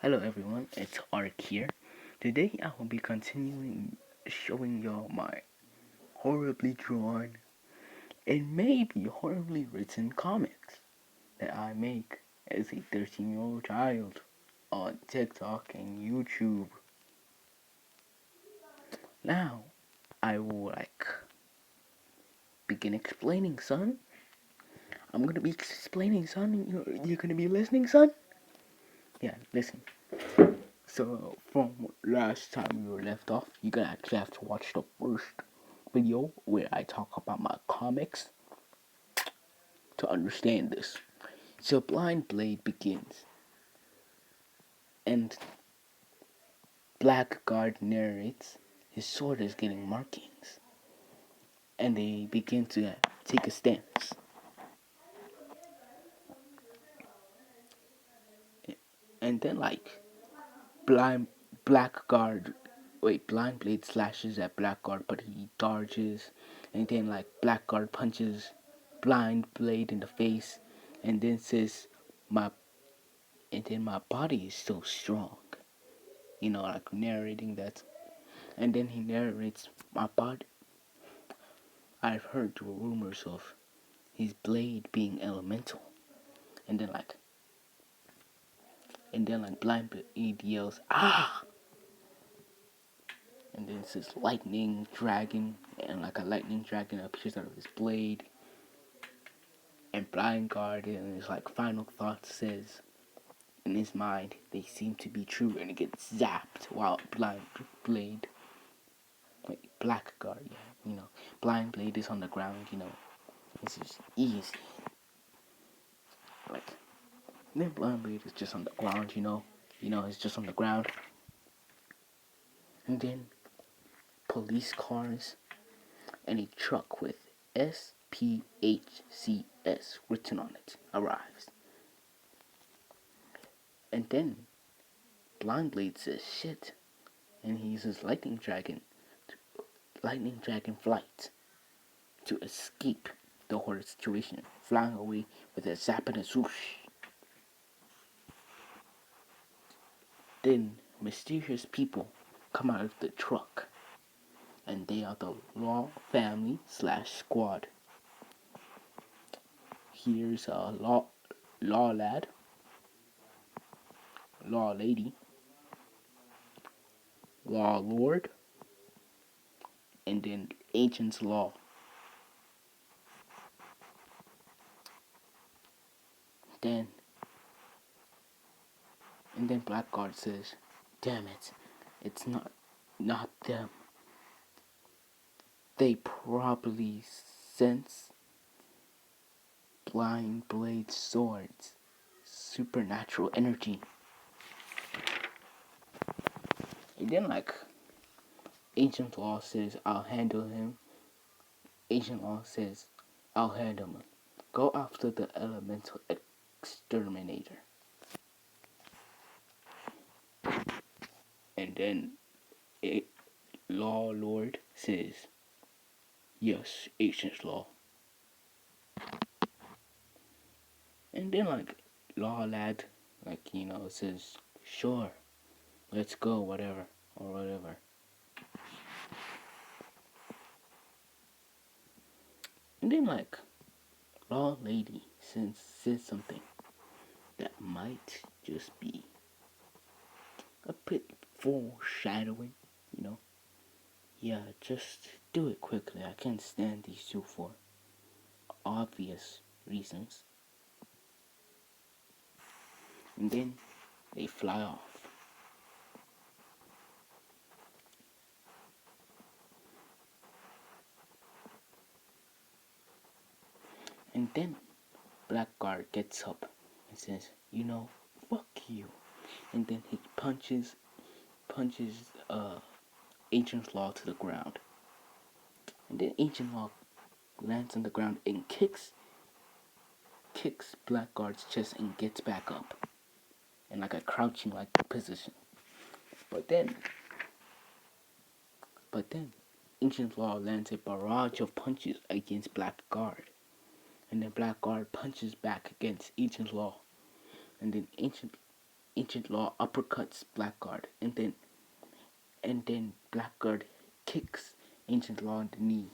Hello everyone, it's Ark here. Today I will be continuing showing y'all my horribly drawn and maybe horribly written comics that I make as a 13-year-old child on TikTok and YouTube. Now, I will begin explaining, son. I'm gonna be explaining, son, and you're gonna be listening, son? Yeah, listen. So, from last time we were left off, you're gonna actually have to watch the first video where I talk about my comics to understand this. So, Blind Blade begins, and Blackguard narrates his sword is getting markings, and they begin to take a stance. And then, Blind Blackguard, Blind Blade slashes at Blackguard, but he dodges, and then Blackguard punches Blind Blade in the face, and then says, "My," and then my body is so strong. Narrating that, and then he narrates my body. I've heard rumors of his blade being elemental, and Blind Blade yells, "Ah!" And then it says lightning dragon, and a lightning dragon appears out of his blade. And Blind Guard in his final thought says, in his mind, they seem to be true, and it gets zapped while Blind Blade, Blackguard, Blind Blade is on the ground, this is easy. Like, then Blind Blade is just on the ground, it's just on the ground. And then police cars and a truck with SPHCS written on it arrives. And then Blind Blade says shit, and he uses Lightning Dragon flight to escape the horror situation, flying away with a zap and a swoosh. Then mysterious people come out of the truck, and they are the Law family / squad. Here's a law lad, law lady, law lord, and then Agent's Law. Then and then Blackguard says, "Damn it, it's not them. They probably sense Blind Blade swords, supernatural energy." And then Agent Law says, "I'll handle him." Agent Law says, "I'll handle him. Go after the elemental exterminator." And then Law Lord says, "Yes, Agent Law." And then Law Lad, says, "Sure, let's go, whatever, or whatever." And then Law Lady says something that might just be a bit foreshadowing, you know. Yeah, just do it quickly. I can't stand these two for obvious reasons. And then they fly off. And then Blackguard gets up and says, "Fuck you." And then he punches Agent Law to the ground. And then Agent Law lands on the ground and kicks Blackguard's chest and gets back up in a crouching position. But then Agent Law lands a barrage of punches against Blackguard. And then Blackguard punches back against Agent Law. And then Ancient Law uppercuts Blackguard, and then Blackguard kicks Ancient Law in the knee,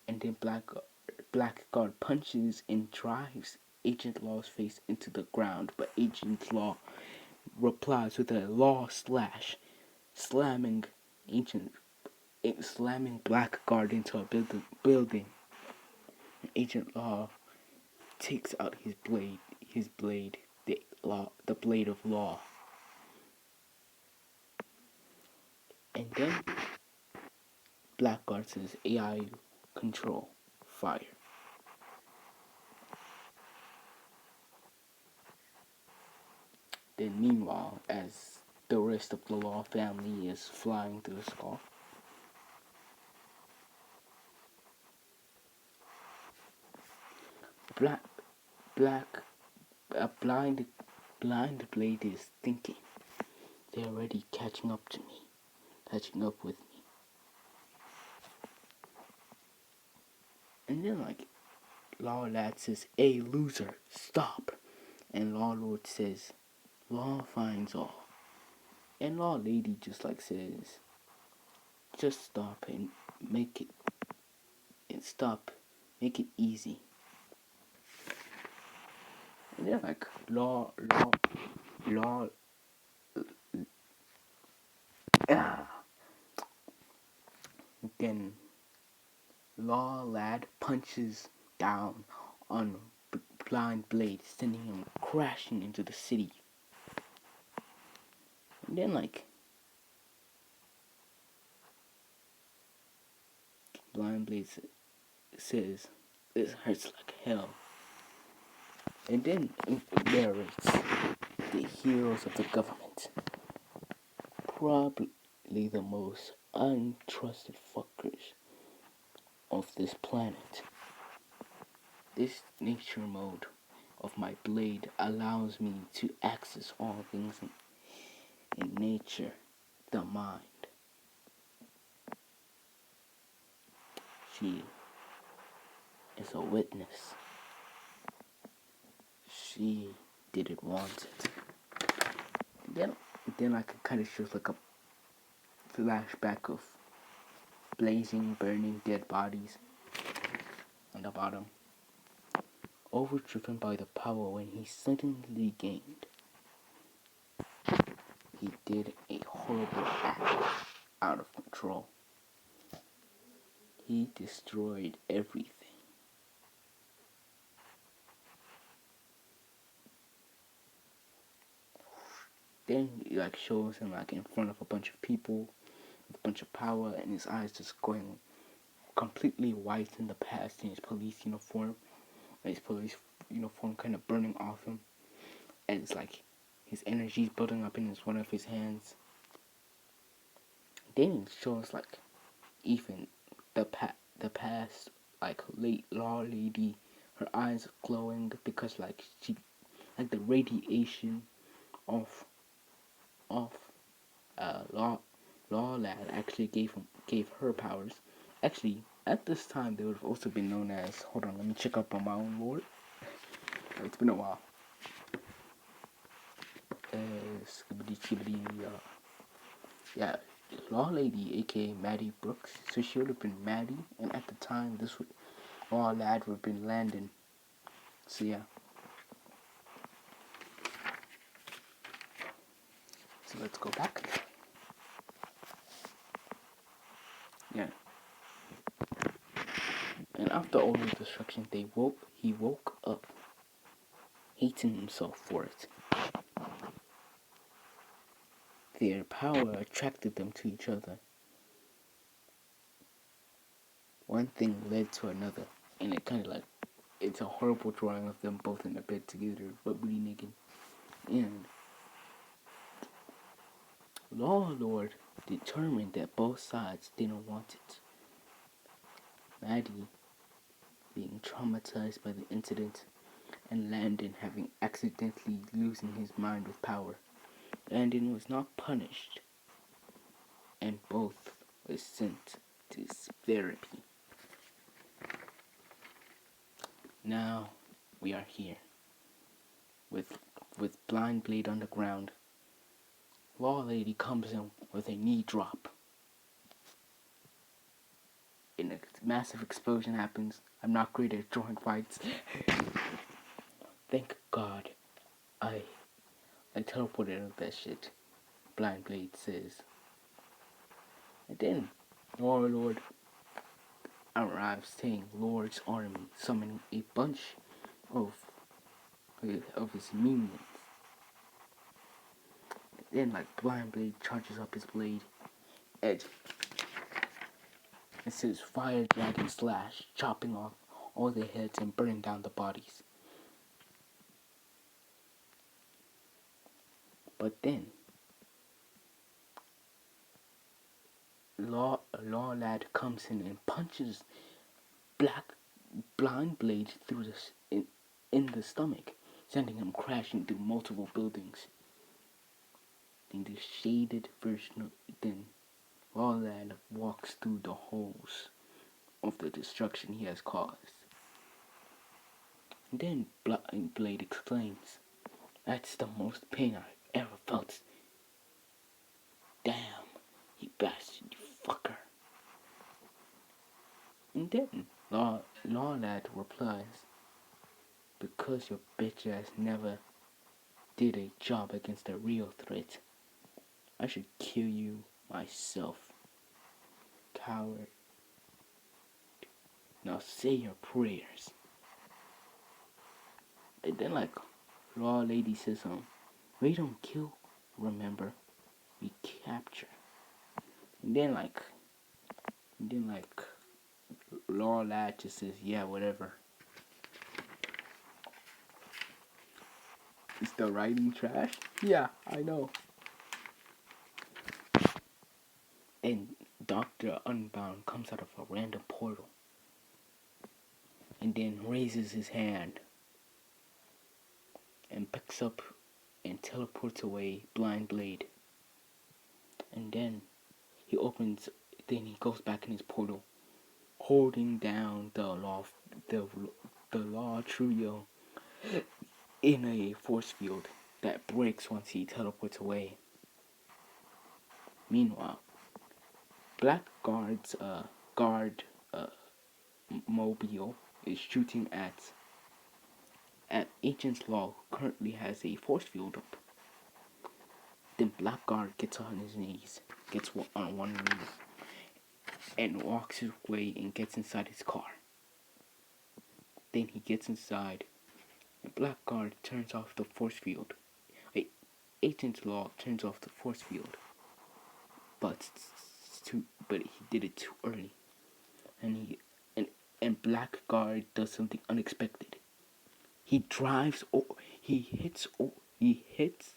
and then Blackguard punches and drives Ancient Law's face into the ground, but Ancient Law replies with a law slash, slamming ancient slamming Blackguard into a building. Ancient Law takes out his blade, the blade of law, and then Blackguard says, "AI control, fire." Then meanwhile, as the rest of the Law family is flying through the sky, Black Black a blind blade is thinking, "They're already catching up to me, catching up with me." And then Law Lad says, "Hey loser, stop." And Law Lord says, "Law finds all." And Law Lady just says, "Just stop and make it make it easy." And then law then Law Lad punches down on Blind Blade, sending him crashing into the city. And then Blind Blade says, "This hurts like hell." And then it narrates the heroes of the government. Probably the most untrusted fuckers of this planet. This nature mode of my blade allows me to access all things in nature, the mind. She is a witness. She didn't want it. Then it kind of shows a flashback of blazing, burning dead bodies on the bottom. Overdriven by the power when he suddenly gained, he did a horrible act out of control. He destroyed everything. Then he shows him in front of a bunch of people with a bunch of power, and his eyes just going completely white in the past in his police uniform. His police uniform kind of burning off him, and it's his energy's building up in one of his hands. Then it shows even the past late Law Lady, her eyes glowing because she the radiation of Law Lad actually gave her powers. Actually, at this time they would have also been known as, hold on, let me check up on my own lore. It's been a while. Yeah, Law Lady, aka Maddie Brooks. So she would have been Maddie, and at the time Law Lad would have been Landon. So yeah. So let's go back. Yeah. And after all the destruction, he woke up, hating himself for it. Their power attracted them to each other. One thing led to another, and it kind of it's a horrible drawing of them both in the bed together, bubbly naked. And Law Lord determined that both sides didn't want it. Maddie being traumatized by the incident, and Landon having accidentally losing his mind with power. Landon was not punished, and both were sent to therapy. Now we are here with with Blind Blade on the ground. Law Lady comes in with a knee drop. And a massive explosion happens. I'm not great at drawing fights. Thank God I teleported out that shit. Blind Blade says. And then Warlord arrives saying Lord's army, summoning a bunch of his minions. Then Blind Blade charges up his blade edge. It says Fire Dragon Slash, chopping off all the heads and burning down the bodies. But then Law Lad comes in and punches Blind Blade through in the stomach, sending him crashing through multiple buildings. Then the shaded version then Law Lad walks through the holes of the destruction he has caused. And then Blind Blade exclaims, "That's the most pain I've ever felt. Damn, you bastard, you fucker." And then Law Lad replies, "Because your bitch ass never did a job against a real threat, I should kill you myself. Coward. Now say your prayers." And then Law Lady says "We don't kill, remember, we capture." And then Law Lad just says, "Yeah, whatever." Is the writing trash? Yeah, I know. And Dr. Unbound comes out of a random portal and then raises his hand and picks up and teleports away Blind Blade. And then he goes back in his portal, holding down the Law Trio in a force field that breaks once he teleports away. Meanwhile, Blackguard's guard mobile is shooting at Agent Law, who currently has a force field up. Then Blackguard gets on his knees, gets on one knee, and walks his way and gets inside his car. Then he gets inside, and Blackguard turns off the force field. Agent Law turns off the force field, but he did it too early, and Blackguard does something unexpected. He hits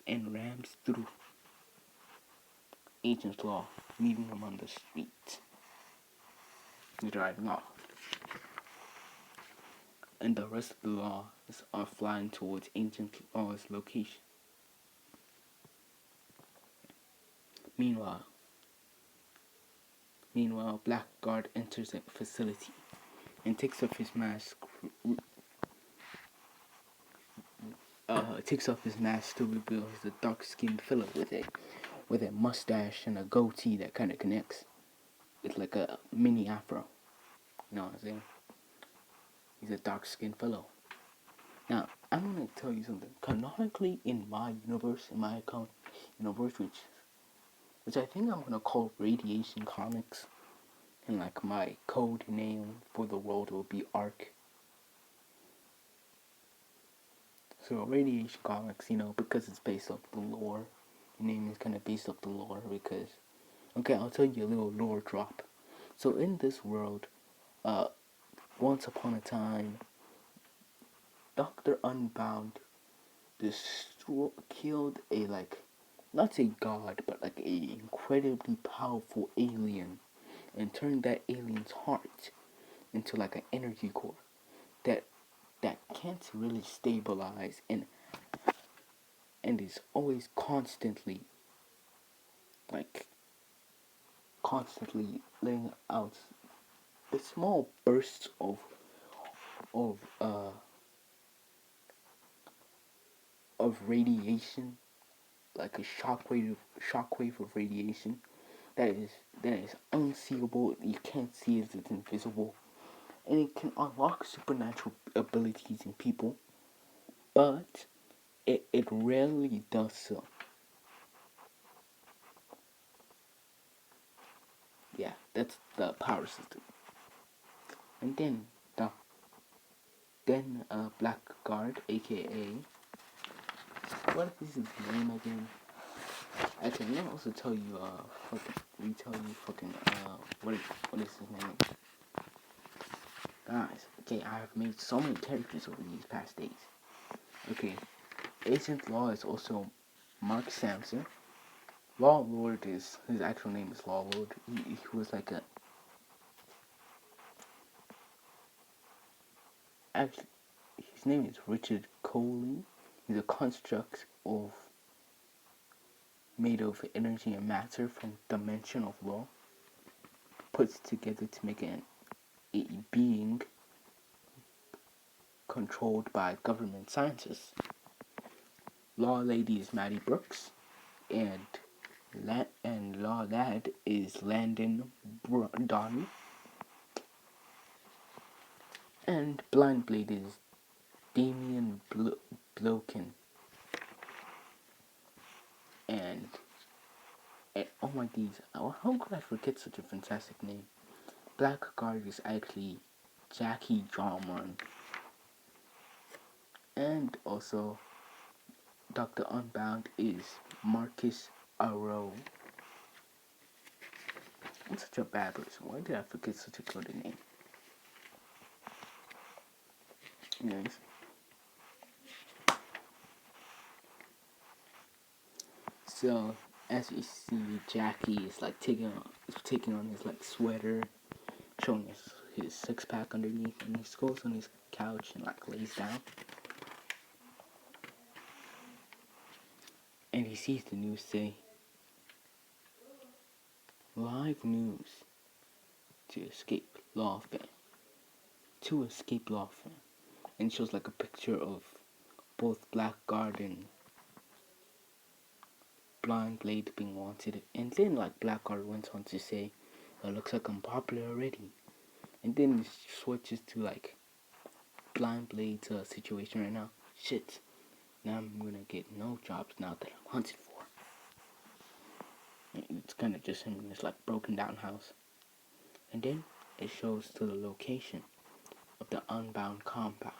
and rams through Agent Law, leaving him on the street. He's driving off. And the rest of the Law are flying towards Agent Law's location. Meanwhile, Blackguard enters the facility and takes off his mask. To reveal he's a dark-skinned fella with a mustache and a goatee that kind of connects. It's like a mini afro. You know what I'm saying? He's a dark-skinned fellow. Now, I'm gonna tell you something. Canonically, in my universe, in my account universe, which I think I'm gonna call Radiation Comics, and my code name for the world will be ARC. So Radiation Comics, because it's based off the lore. The name is kind of based off the lore because, okay, I'll tell you a little lore drop. So in this world, once upon a time, Dr. Unbound killed a not a god, but a incredibly powerful alien, and turned that alien's heart into an energy core that can't really stabilize and is always constantly letting out small bursts of of radiation, like a shockwave of radiation that is unseeable. You can't see it; it's invisible, and it can unlock supernatural abilities in people, but it rarely does so. Yeah, that's the power system. And the Blackguard, aka what is his name again? I can also tell you fucking retell you fucking what is his name? Guys, okay, I have made so many characters over these past days. Okay, Agent Law is also Mark Sampson. Law Lord is his actual name is Law Lord. He was like a actually his name is Richard Coley. He's a construct of made of energy and matter from dimension of law, put together to make a being controlled by government scientists. Law Lady is Maddie Brooks, and Law Lad is Landon Donnie, and Blind Blade is Damian Blokin, and oh my days, how could I forget such a fantastic name? Blackguard is actually Jackie Jarman, and also Dr. Unbound is Marcus Arrow. I'm such a bad person. Why did I forget such a good name? Anyways. So as you see, Jackie is like taking on his like sweater, showing his six pack underneath, and he goes on his couch and like lays down. And he sees the news say live news to escape lawfare. And it shows like a picture of both Blackguard and Blind Blade being wanted. And then like Blackguard went on to say, looks like I'm popular already. And then it switches to like Blind Blade's situation right now. Shit. Now I'm gonna get no jobs now that I'm hunted for. It's kind of just him in this like broken down house. And then it shows to the location of the Unbound compound.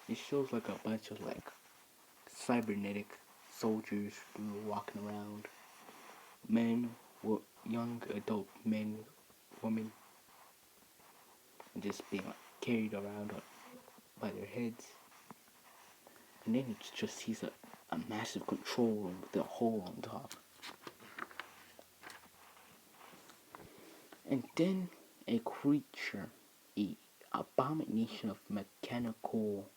It shows like a bunch of like cybernetic soldiers walking around. Men, young adult men, women, just being like carried around by their heads. And then it just sees a massive control room with a hole on top. And then a creature, a abomination of mechanical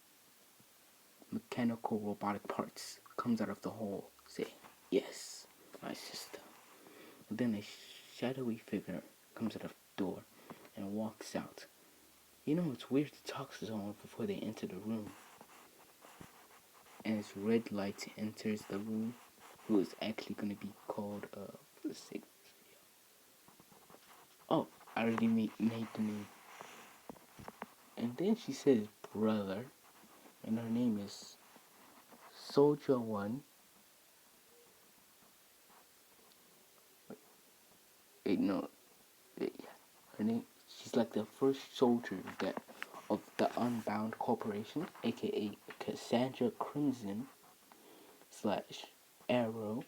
robotic parts comes out of the hole. Say, yes, my sister. And then a shadowy figure comes out of the door and walks out. You know, it's weird to talk to someone before they enter the room. As red light enters the room, who is actually going to be called, let's see. Oh, I already made the name. And then she says brother, and her name is Soldier One. Wait, no, wait, yeah. Her name. She's like the first soldier of the Unbound Corporation, aka Cassandra Crimson / Arrow,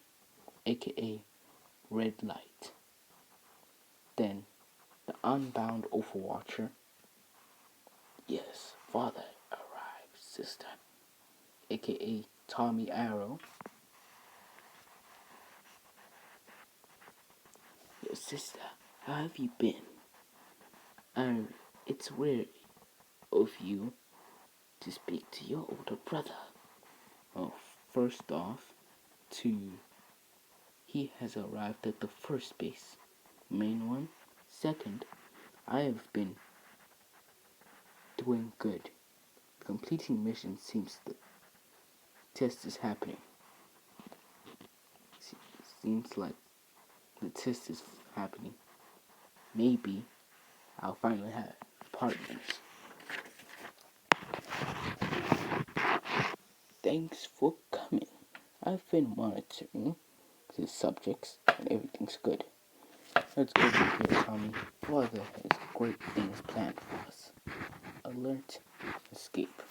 aka Red Light. Then the Unbound Overwatcher. Yes, father arrived, sister, aka Tommy Arrow. Your sister, how have you been? It's weird of you to speak to your older brother. Well, first off, he has arrived at the first base, main one. Second, I have been doing good. Completing missions seems test is happening. Seems like the test is happening. Maybe I'll finally have partners. Thanks for coming. I've been monitoring the subjects and everything's good. Let's go over here, Tommy. Father has great things planned for us. Alert, escape.